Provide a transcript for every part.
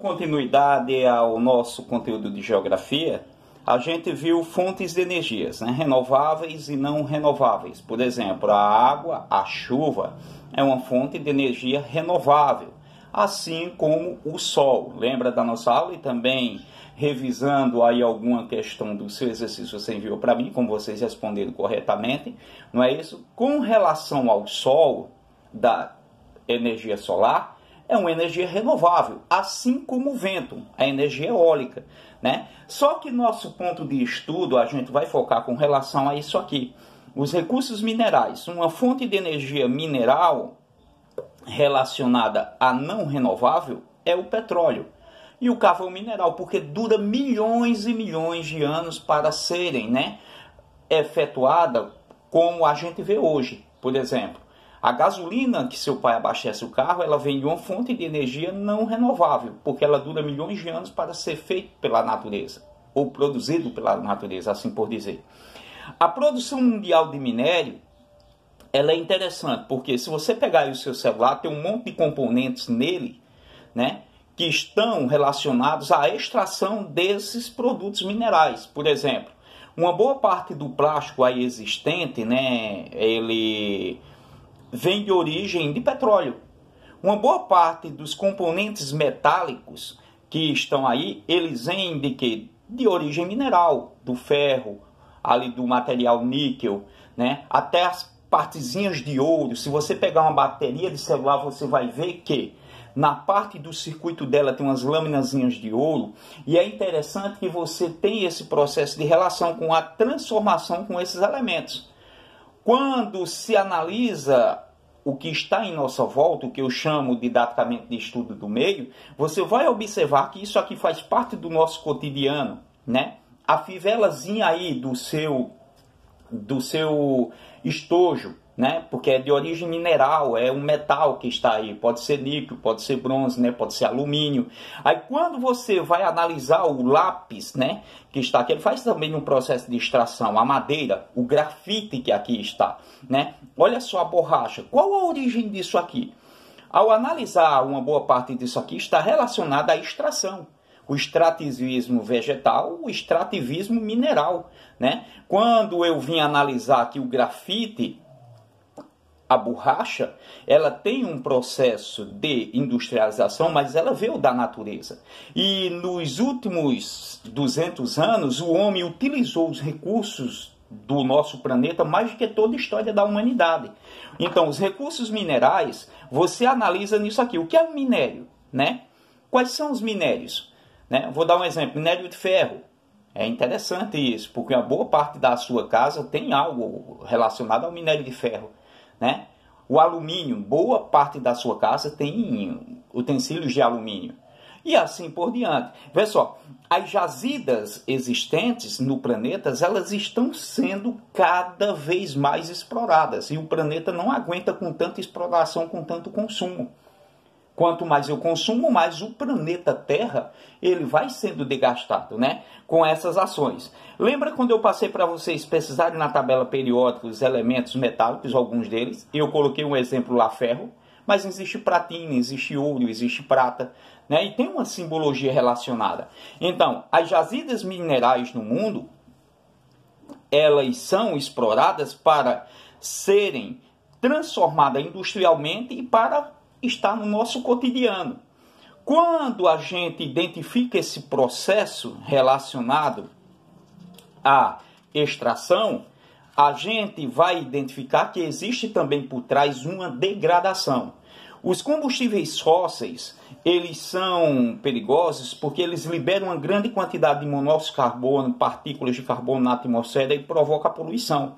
continuidade ao nosso conteúdo de geografia, a gente viu fontes de energias, né? Renováveis e não renováveis. Por exemplo, a água, a chuva, é uma fonte de energia renovável, assim como o sol. Lembra da nossa aula? E também revisando aí alguma questão do seu exercício, você enviou para mim, como vocês responderam corretamente, não é isso? Com relação ao sol, da energia solar, é uma energia renovável, assim como o vento, a energia eólica, né? Só que nosso ponto de estudo, a gente vai focar com relação a isso aqui. Os recursos minerais, uma fonte de energia mineral relacionada a não renovável é o petróleo. E o carvão mineral, porque dura milhões e milhões de anos para serem, né, efetuada como a gente vê hoje. Por exemplo, a gasolina que seu pai abastece o carro, ela vem de uma fonte de energia não renovável, porque ela dura milhões de anos para ser feita pela natureza, ou produzido pela natureza, assim por dizer. A produção mundial de minério, ela é interessante, porque se você pegar aí o seu celular, tem um monte de componentes nele, né, que estão relacionados à extração desses produtos minerais. Por exemplo, uma boa parte do plástico aí existente, né, ele vem de origem de petróleo. Uma boa parte dos componentes metálicos que estão aí, eles vêm de quê? De origem mineral, do ferro, ali do material níquel, né? Até as partezinhas de ouro. Se você pegar uma bateria de celular, você vai ver que na parte do circuito dela tem umas laminazinhas de ouro. E é interessante que você tem esse processo de relação com a transformação com esses elementos. Quando se analisa o que está em nossa volta, o que eu chamo didaticamente de estudo do meio, você vai observar que isso aqui faz parte do nosso cotidiano, né? A fivelazinha aí do seu estojo, né? Porque é de origem mineral, é um metal que está aí, pode ser níquel, pode ser bronze, né? Pode ser alumínio. Aí quando você vai analisar o lápis, né, que está aqui, ele faz também um processo de extração, a madeira, o grafite que aqui está, né? Olha só a borracha, qual a origem disso aqui? Ao analisar uma boa parte disso aqui está relacionada à extração. O extrativismo vegetal, o extrativismo mineral, né? Quando eu vim analisar aqui o grafite, a borracha, ela tem um processo de industrialização, mas ela veio da natureza. E nos últimos 200 anos, o homem utilizou os recursos do nosso planeta mais do que toda a história da humanidade. Então, os recursos minerais, você analisa nisso aqui. O que é o minério, né? Quais são os minérios? Né? Vou dar um exemplo, minério de ferro. É interessante isso, porque uma boa parte da sua casa tem algo relacionado ao minério de ferro, né? O alumínio, boa parte da sua casa tem utensílios de alumínio. E assim por diante. Vê só, as jazidas existentes no planeta, elas estão sendo cada vez mais exploradas. E o planeta não aguenta com tanta exploração, com tanto consumo. Quanto mais eu consumo, mais o planeta Terra ele vai sendo desgastado, né? Com essas ações. Lembra quando eu passei para vocês pesquisarem na tabela periódica os elementos metálicos, alguns deles? Eu coloquei um exemplo lá, ferro, mas existe platina, existe ouro, existe prata, né? E tem uma simbologia relacionada. Então, as jazidas minerais no mundo, elas são exploradas para serem transformadas industrialmente e para está no nosso cotidiano. Quando a gente identifica esse processo relacionado à extração, a gente vai identificar que existe também por trás uma degradação. Os combustíveis fósseis, eles são perigosos porque eles liberam uma grande quantidade de monóxido de carbono, partículas de carbono na atmosfera e provoca poluição.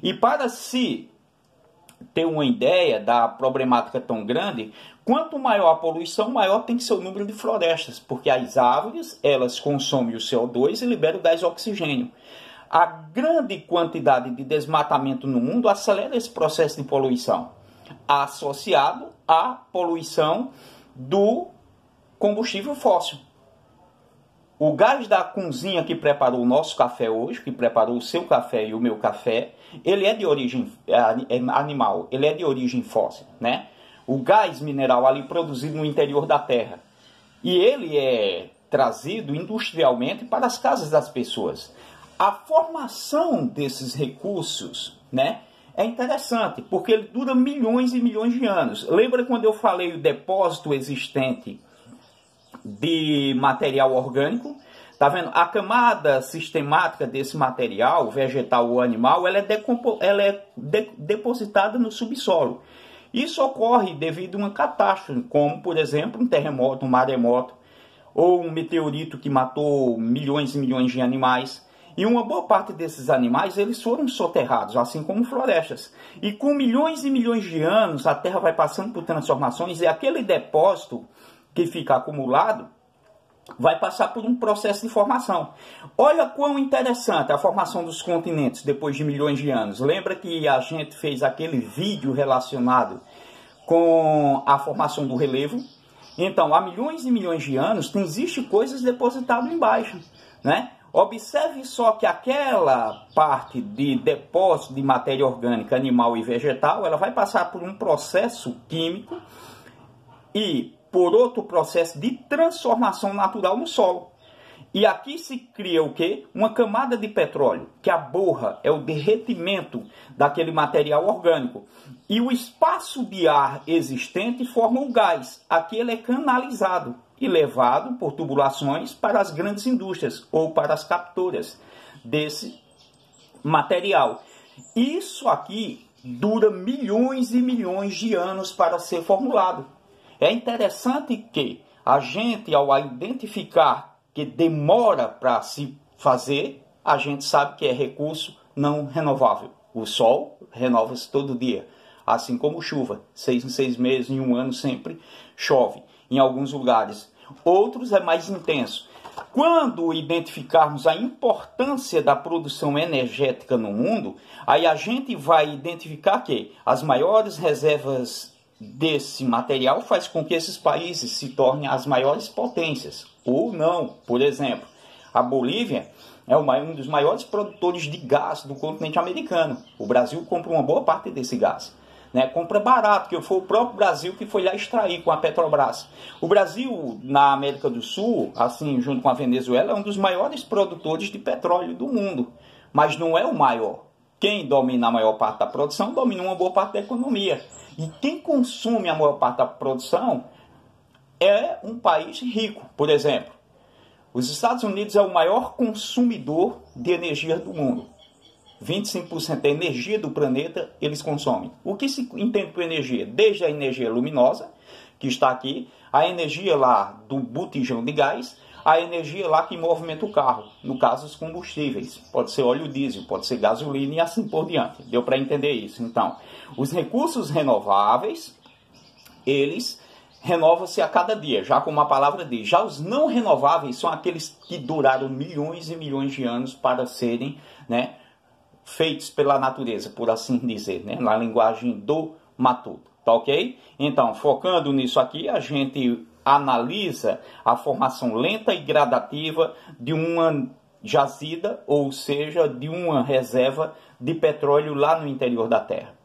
E para se ter uma ideia da problemática tão grande, quanto maior a poluição, maior tem que ser o número de florestas, porque as árvores, elas consomem o CO2 e liberam o gás oxigênio. A grande quantidade de desmatamento no mundo acelera esse processo de poluição, associado à poluição do combustível fóssil. O gás da cozinha que preparou o nosso café hoje, que preparou o seu café e o meu café, ele é de origem animal, ele é de origem fóssil, né? O gás mineral ali produzido no interior da Terra. e ele é trazido industrialmente para as casas das pessoas. A formação desses recursos, né, é interessante, porque ele dura milhões e milhões de anos. Lembra quando eu falei o depósito existente de material orgânico? Tá vendo? A camada sistemática desse material, vegetal ou animal, ela é depositada no subsolo. Isso ocorre devido a uma catástrofe, como, por exemplo, um terremoto, um maremoto, ou um meteorito que matou milhões e milhões de animais. E uma boa parte desses animais, eles foram soterrados, assim como florestas. E com milhões e milhões de anos, a Terra vai passando por transformações e aquele depósito que fica acumulado vai passar por um processo de formação. Olha quão interessante a formação dos continentes depois de milhões de anos. Lembra que a gente fez aquele vídeo relacionado com a formação do relevo? Então, há milhões e milhões de anos, existe coisas depositadas embaixo, né? Observe só que aquela parte de depósito de matéria orgânica, animal e vegetal, ela vai passar por um processo químico e por outro processo de transformação natural no solo. E aqui se cria o quê? Uma camada de petróleo, que a borra é o derretimento daquele material orgânico. E o espaço de ar existente forma o gás. Aqui ele é canalizado e levado por tubulações para as grandes indústrias ou para as capturas desse material. Isso aqui dura milhões e milhões de anos para ser formulado. É interessante que a gente, ao identificar que demora para se fazer, a gente sabe que é recurso não renovável. O sol renova-se todo dia, assim como chuva. 6 em 6 meses, em um ano sempre chove. Em alguns lugares, outros é mais intenso. Quando identificarmos a importância da produção energética no mundo, aí a gente vai identificar que as maiores reservas desse material faz com que esses países se tornem as maiores potências, ou não. Por exemplo, a Bolívia é um dos maiores produtores de gás do continente americano. O Brasil compra uma boa parte desse gás, né? Compra barato, que foi o próprio Brasil que foi lá extrair com a Petrobras. O Brasil, na América do Sul, assim, junto com a Venezuela, é um dos maiores produtores de petróleo do mundo, mas não é o maior. Quem domina a maior parte da produção, domina uma boa parte da economia. E quem consome a maior parte da produção é um país rico. Por exemplo, os Estados Unidos é o maior consumidor de energia do mundo. 25% da energia do planeta eles consomem. O que se entende por energia? Desde a energia luminosa, que está aqui, a energia lá do botijão de gás, a energia lá que movimenta o carro, no caso os combustíveis. Pode ser óleo diesel, pode ser gasolina e assim por diante. Deu para entender isso? Então, os recursos renováveis, eles renovam-se a cada dia, já como a palavra diz. Já os não renováveis são aqueles que duraram milhões e milhões de anos para serem, né, feitos pela natureza, por assim dizer, né, na linguagem do matuto. Tá ok? Então, focando nisso aqui, a gente analisa a formação lenta e gradativa de uma jazida, ou seja, de uma reserva de petróleo lá no interior da Terra.